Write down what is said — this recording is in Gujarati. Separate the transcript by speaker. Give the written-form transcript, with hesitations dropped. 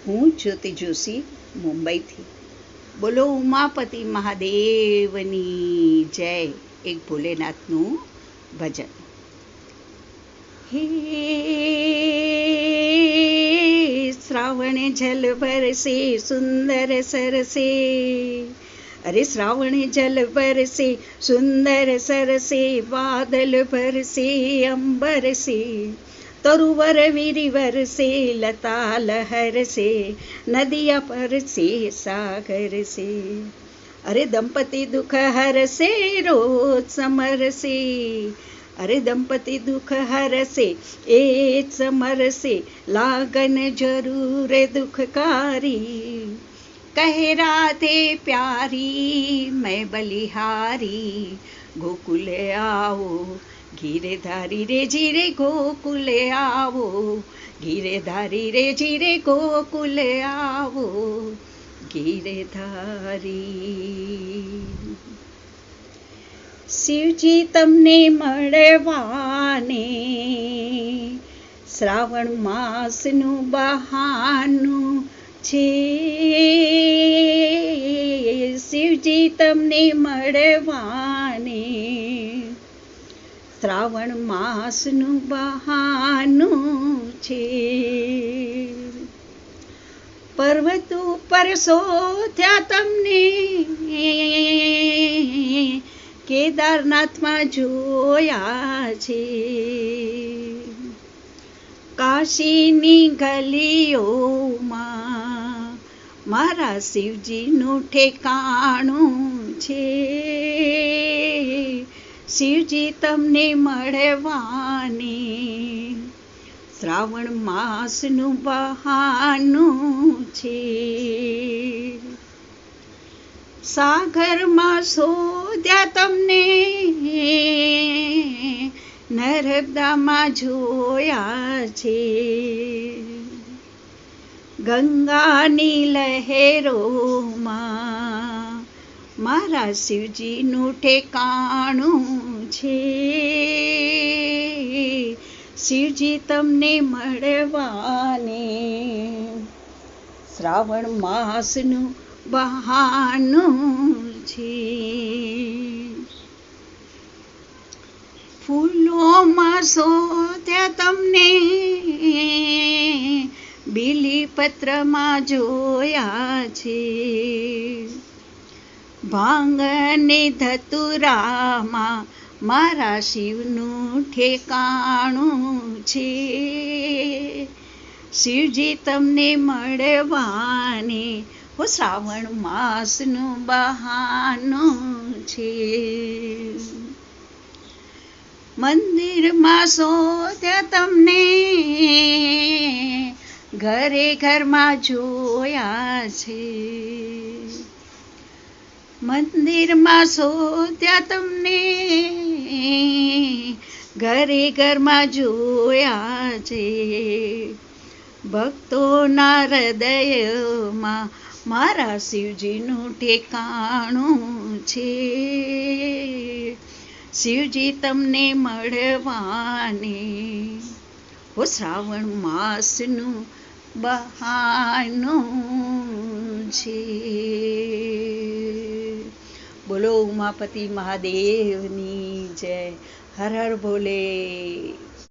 Speaker 1: હું જ્યોતિ જોશી મુંબઈથી. બોલો ઉમાપતિ મહાદેવની જય. એક ભોલેનાથનું ભજન. હે શ્રાવણ જલ બરસે સુંદર સરસે, અરે શ્રાવણ જલ બરસે સુંદર સરસે, બાદલ બરસે અંબર સે, તરુवर વીરवर से लता लहर से, नदिया पर से सागर से, अरे दंपति दुख हर से रोज समर से, अरे दंपति दुख हर से ए समर से, लागन जरूर दुखकारी, कह राधे प्यारी मैं बलिहारी, गोकुल आओ गिरधारी रे जीरे गोकुल आवो, गिरधारी रे जीरे गोकुल आवो, गिरधारी. શિવજી તમને મળવાને શ્રાવણ માસનું બહાનું છે. શિવજી તમને મળવાને શ્રાવણ માસનું બહાનું છે. પર્વત ઉપર શોધ્યા તમને, કેદારનાથમાં જોયા છે, કાશીની ગલીઓમાં મારા શિવજીનું ઠેકાણું છે. શિવજી તમને મળવાને શ્રાવણ માસનું બહાનું છે. સાગરમાં શોધ્યા તમને, નર્મદામાં જોયા છે, ગંગાની લહેરોમાં મારા શિવજીનું ઠેકાણું છે. શિવજી તમને મળવાને શ્રાવણ માસનું બહાનું છે. ફૂલોમાં શોધ્યા તમને, બીલીપત્રમાં જોયા છે, ભાંગ અને ધતુરામાં મારા શિવનું ઠેકાણું છે. શિવજી તમને મળવાને શ્રાવણ માસનું બહાનું છે. મંદિરમાં શોધ્યા તમને, ઘરે ઘરમાં જોયા છે, મંદિરમાં શોધ્યા તમને, ઘરે ઘરમાં જોયા છે, ભક્તોના હૃદયમાં મારા શિવજીનું ઠેકાણું છે. શિવજી તમને મળવાને શ્રાવણ માસનું બહાનું છે. બોલો ઉમાપતિ મહાદેવની જય. હર હર ભોલે.